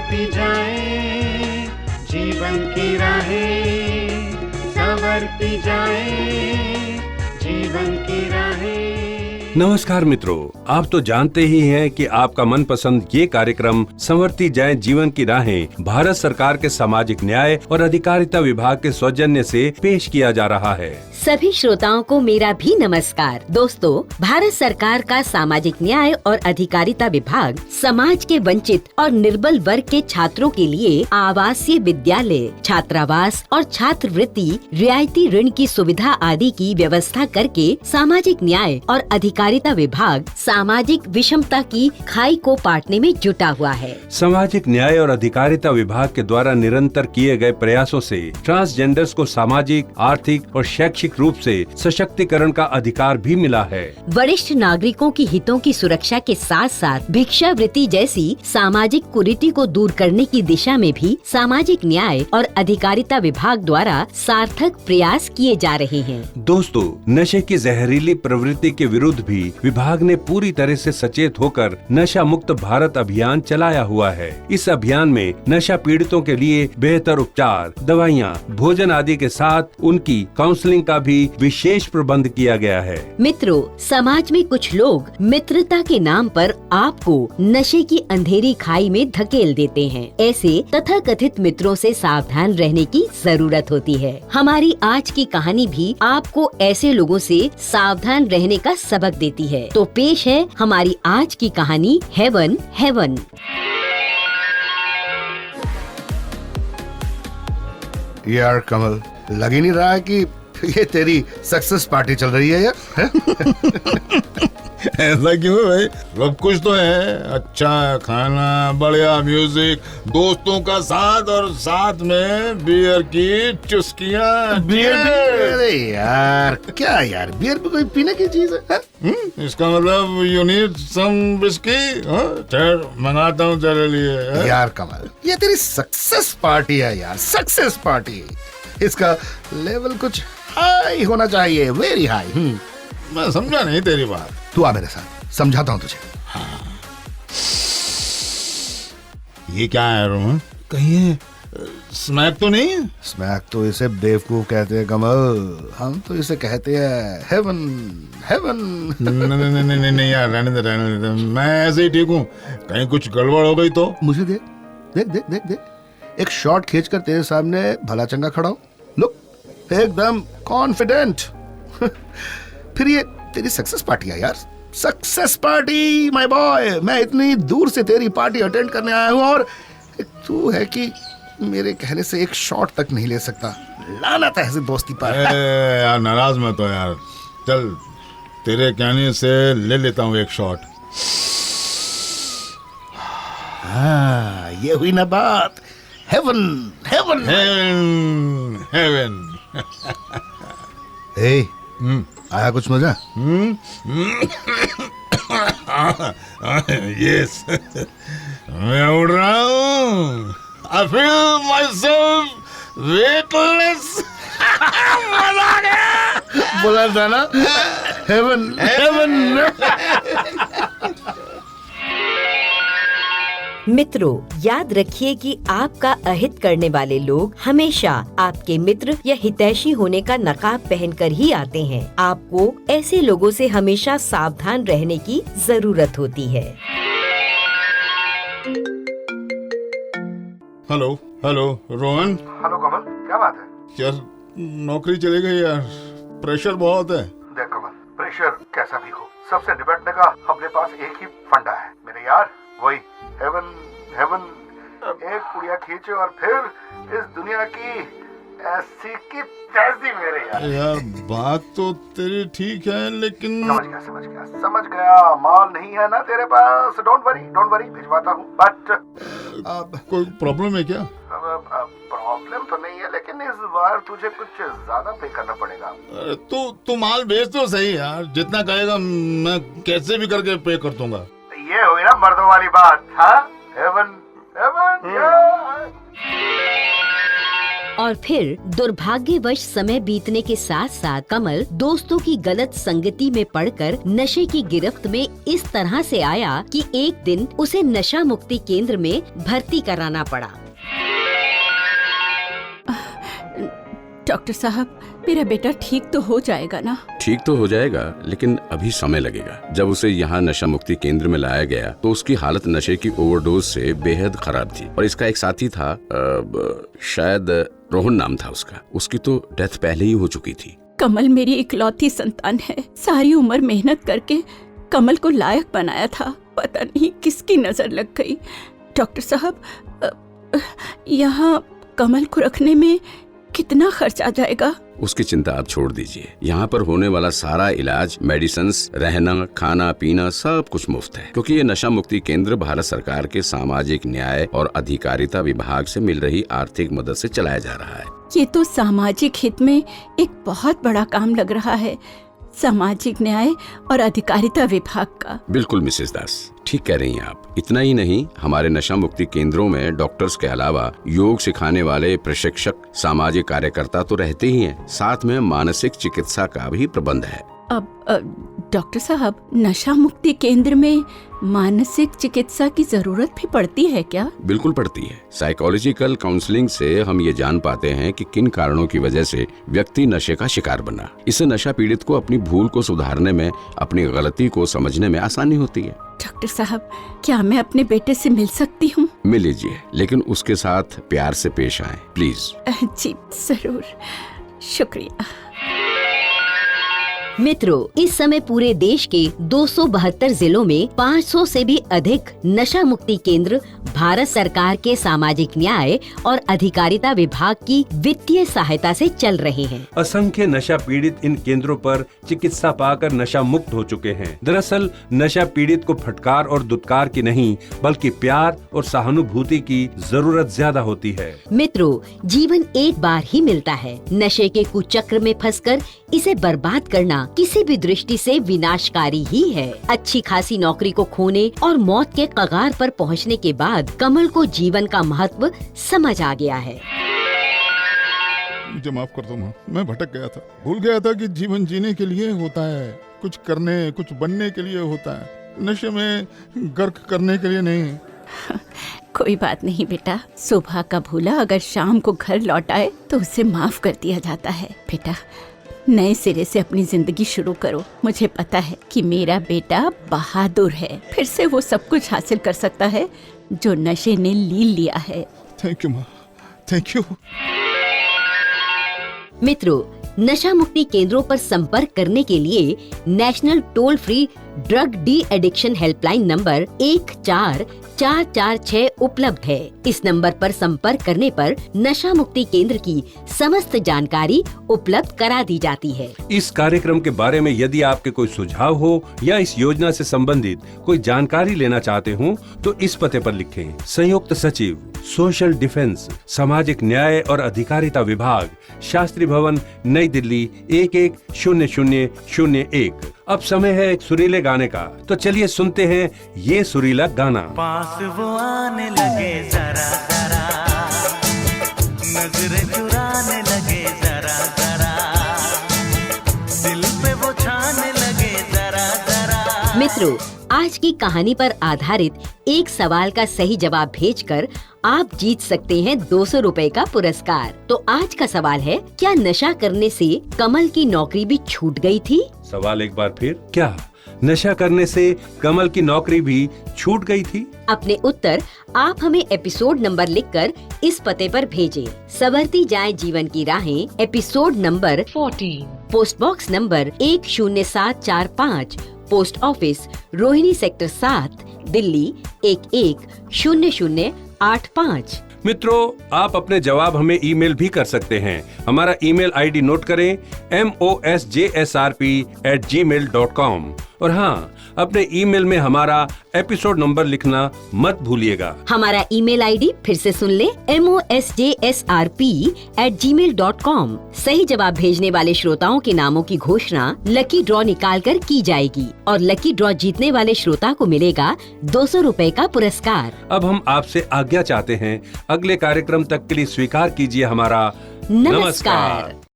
संवरती जाए जीवन की राहें, संवरती जाए जीवन की राहें। नमस्कार मित्रों, आप तो जानते ही हैं कि आपका मनपसंद ये कार्यक्रम संवरती जाए जीवन की राहें भारत सरकार के सामाजिक न्याय और अधिकारिता विभाग के सौजन्य से पेश किया जा रहा है। सभी श्रोताओं को मेरा भी नमस्कार। दोस्तों, भारत सरकार का सामाजिक न्याय और अधिकारिता विभाग समाज के वंचित और निर्बल वर्ग के छात्रों के लिए आवासीय विद्यालय, छात्रावास और छात्रवृत्ति, रियायती ऋण की सुविधा आदि की व्यवस्था करके सामाजिक न्याय और अधिकारिता विभाग सामाजिक विषमता की खाई को पाटने में जुटा हुआ है। सामाजिक न्याय और अधिकारिता विभाग के द्वारा निरंतर किए गए प्रयासों से ट्रांसजेंडर्स को सामाजिक, आर्थिक और शैक्षिक रूप से सशक्तिकरण का अधिकार भी मिला है। वरिष्ठ नागरिकों की हितों की सुरक्षा के साथ साथ भिक्षावृत्ति जैसी सामाजिक कुरीति को दूर करने की दिशा में भी सामाजिक न्याय और अधिकारिता विभाग द्वारा सार्थक प्रयास किए जा रहे हैं। दोस्तों, नशे की जहरीली प्रवृत्ति के विरुद्ध भी विभाग ने पूरी तरह से सचेत होकर नशा मुक्त भारत अभियान चलाया हुआ है। इस अभियान में नशा पीड़ितों के लिए बेहतर उपचार, दवाइयाँ, भोजन आदि के साथ उनकी काउंसलिंग का भी विशेष प्रबंध किया गया है। मित्रों, समाज में कुछ लोग मित्रता के नाम पर आपको नशे की अंधेरी खाई में धकेल देते हैं। ऐसे तथाकथित मित्रों से सावधान रहने की जरूरत होती है। हमारी आज की कहानी भी आपको ऐसे लोगों से सावधान रहने का सबक देती है। तो पेश है हमारी आज की कहानी हेवन हेवन। यार कमल, लग ही नहीं रहा है कि ये तेरी सक्सेस पार्टी चल रही है यार। ऐसा क्यों है भाई? सब कुछ तो है, अच्छा खाना, बढ़िया म्यूजिक, दोस्तों का साथ और साथ में बियर की चुस्कियां। बियर भी? अरे यार क्या यार, बियर भी कोई पीने की चीज है? इसका मतलब यू नीड सम विस्की? चल मंगाता हूँ तेरे लिए। यार कमल, ये तेरी सक्सेस पार्टी है यार, सक्सेस पार्टी। इसका लेवल कुछ हाई होना चाहिए, वेरी हाई। मैं समझा नहीं तेरी बात। तू आ मेरे साथ, समझाता हूँ तुझे। ये क्या है रोहन? कहीं स्मैक तो नहीं? स्मैक तो इसे बेवकूफ कहते हैं कमल, हम तो इसे कहते हैं हेवन हेवन। नहीं यार, रहने दे। मैं ऐसे ही ठीक हूँ, कहीं कुछ गड़बड़ हो गई तो? मुझे देख देख देख देख देख, एक शॉट खींचकर तेरे सामने भला चंगा खड़ा हूँ। लुक, एकदम कॉन्फिडेंट। फिर ये तेरी सक्सेस पार्टी है यार, सक्सेस पार्टी माय बॉय। मैं इतनी दूर से तेरी पार्टी अटेंड करने आया हूँ और तू है कि मेरे कहने से एक शॉट तक नहीं ले सकता। लानत है ऐसी दोस्ती पर। यार नाराज मत हो यार, चल तेरे कहने से ले लेता हूँ एक शॉट। हाँ, ये हुई ना बात। Heaven heaven heaven heaven. ए, आया कुछ मजा? यस, मैं उड़ रहा हूँ। I feel myself weightless. मजा आ गया। बोला था ना, हेवन हेवन। मित्रों, याद रखिए कि आपका अहित करने वाले लोग हमेशा आपके मित्र या हितैषी होने का नकाब पहनकर ही आते हैं। आपको ऐसे लोगों से हमेशा सावधान रहने की जरूरत होती है। Hello hello Rohan. हेलो कमल, क्या बात है? यार नौकरी चली गई यार, प्रेशर बहुत है। देख कमल, प्रेशर कैसा भी हो, सबसे निपटने का अपने पास एक ही फंडा है मेरे यार, वही हेवन हेवन। एक पुड़िया खींचो और फिर इस दुनिया की ऐसी की तैसी मेरे यार बात तो तेरी ठीक है, लेकिन समझ गया, माल नहीं है ना तेरे पास। डोंट वरी, भिजवाता हूँ। बट कोई प्रॉब्लम है क्या? प्रॉब्लम तो नहीं है, लेकिन इस बार तुझे कुछ ज्यादा पे करना पड़ेगा। तू माल भेज तो सही यार, जितना कहेगा मैं कैसे भी करके पे कर दूंगा। ये हुई ना मर्दों वाली बात। हाँ, हेवन हेवन। और और फिर दुर्भाग्यवश समय बीतने के साथ साथ कमल दोस्तों की गलत संगति में पड़कर नशे की गिरफ्त में इस तरह से आया कि एक दिन उसे नशा मुक्ति केंद्र में भर्ती कराना पड़ा। डॉक्टर साहब, मेरा बेटा ठीक तो हो जाएगा ना? ठीक तो हो जाएगा, लेकिन अभी समय लगेगा। जब उसे यहाँ नशा मुक्ति केंद्र में लाया गया तो उसकी हालत नशे की ओवरडोज से बेहद खराब थी और इसका एक साथी था, शायद रोहन नाम था उसका। उसकी तो डेथ पहले ही हो चुकी थी। कमल मेरी इकलौती संतान है। सारी उम्र मेहनत करके कमल को लायक बनाया था, पता नहीं किसकी नजर लग गई। डॉक्टर साहब, यहाँ कमल को रखने में कितना खर्च आ जाएगा? उसकी चिंता आप छोड़ दीजिए। यहाँ पर होने वाला सारा इलाज, मेडिसिन, रहना, खाना पीना सब कुछ मुफ्त है, क्योंकि ये नशा मुक्ति केंद्र भारत सरकार के सामाजिक न्याय और अधिकारिता विभाग से मिल रही आर्थिक मदद से चलाया जा रहा है। ये तो सामाजिक हित में एक बहुत बड़ा काम लग रहा है, सामाजिक न्याय और अधिकारिता विभाग का। बिल्कुल मिसेस दास, ठीक कह रही हैं आप। इतना ही नहीं, हमारे नशा मुक्ति केंद्रों में डॉक्टर्स के अलावा योग सिखाने वाले प्रशिक्षक, सामाजिक कार्यकर्ता तो रहते ही हैं, साथ में मानसिक चिकित्सा का भी प्रबंध है। अब डॉक्टर साहब, नशा मुक्ति केंद्र में मानसिक चिकित्सा की जरूरत भी पड़ती है क्या? बिल्कुल पड़ती है। साइकोलॉजिकल काउंसलिंग से हम ये जान पाते हैं कि किन कारणों की वजह से व्यक्ति नशे का शिकार बना। इससे नशा पीड़ित को अपनी भूल को सुधारने में, अपनी गलती को समझने में आसानी होती है। डॉक्टर साहब, क्या मैं अपने बेटे से मिल सकती हूँ? मिल लीजिए, लेकिन उसके साथ प्यार से पेश आएं, प्लीज। जी जरूर, शुक्रिया। मित्रों, इस समय पूरे देश के 272 जिलों में 500 से भी अधिक नशा मुक्ति केंद्र भारत सरकार के सामाजिक न्याय और अधिकारिता विभाग की वित्तीय सहायता से चल रहे हैं। असंख्य नशा पीड़ित इन केंद्रों पर चिकित्सा पाकर नशा मुक्त हो चुके हैं। दरअसल नशा पीड़ित को फटकार और दुत्कार की नहीं, बल्कि प्यार और सहानुभूति की जरूरत ज्यादा होती है। मित्रों, जीवन एक बार ही मिलता है। नशे के कुचक्र में फंसकर इसे बर्बाद करना किसी भी दृष्टि से विनाशकारी ही है। अच्छी खासी नौकरी को खोने और मौत के कगार पर पहुंचने के बाद कमल को जीवन का महत्व समझ आ गया है। मुझे माफ कर दो माँ, मैं भटक गया था, भूल गया था कि जीवन जीने के लिए होता है, कुछ करने, कुछ बनने के लिए होता है, नशे में गर्क करने के लिए नहीं। कोई बात नहीं बेटा, सुबह का भूला अगर शाम को घर लौट आए तो उसे माफ कर दिया जाता है। बेटा, नए सिरे से अपनी जिंदगी शुरू करो। मुझे पता है कि मेरा बेटा बहादुर है, फिर से वो सब कुछ हासिल कर सकता है जो नशे ने लील लिया है। थैंक यू माँ, थैंक यू। मित्रों, नशा मुक्ति केंद्रों पर संपर्क करने के लिए national toll free drug de addiction helpline number 14446 उपलब्ध है। इस नंबर पर संपर्क करने पर नशा मुक्ति केंद्र की समस्त जानकारी उपलब्ध करा दी जाती है। इस कार्यक्रम के बारे में यदि आपके कोई सुझाव हो या इस योजना से संबंधित कोई जानकारी लेना चाहते हो तो इस पते पर लिखें। संयुक्त सचिव, सोशल डिफेंस, सामाजिक न्याय और अधिकारिता विभाग, शास्त्री भवन, नई दिल्ली 110001। अब समय है एक सुरीले गाने का, तो चलिए सुनते हैं ये सुरीला गाना। पास वो आने लगे जरा जरा, नजरें चुराने लगे जरा जरा, दिल पे वो छाने लगे जरा जरा। मित्रों, आज की कहानी पर आधारित एक सवाल का सही जवाब भेजकर आप जीत सकते हैं 200 रुपए का पुरस्कार। तो आज का सवाल है, क्या नशा करने से कमल की नौकरी भी छूट गई थी? सवाल एक बार फिर, क्या नशा करने से कमल की नौकरी भी छूट गई थी? अपने उत्तर आप हमें एपिसोड नंबर लिखकर इस पते पर भेजें। संवरती जाए जीवन की राहें, episode number 14, post box number 10745, post office Rohini sector 7, Delhi 110085। मित्रों, आप अपने जवाब हमें ईमेल भी कर सकते हैं। हमारा ईमेल आईडी नोट करें, mosjsrp@gmail.com। और हाँ, अपने ईमेल में हमारा एपिसोड नंबर लिखना मत भूलिएगा। हमारा ईमेल आईडी फिर से सुन ले, mosjsrp@gmail.com। सही जवाब भेजने वाले श्रोताओं के नामों की घोषणा लकी ड्रॉ निकाल कर की जाएगी और लकी ड्रॉ जीतने वाले श्रोता को मिलेगा 200 रुपए का पुरस्कार। अब हम आपसे आज्ञा चाहते हैं। अगले कार्यक्रम तक के लिए स्वीकार कीजिए हमारा नमस्कार।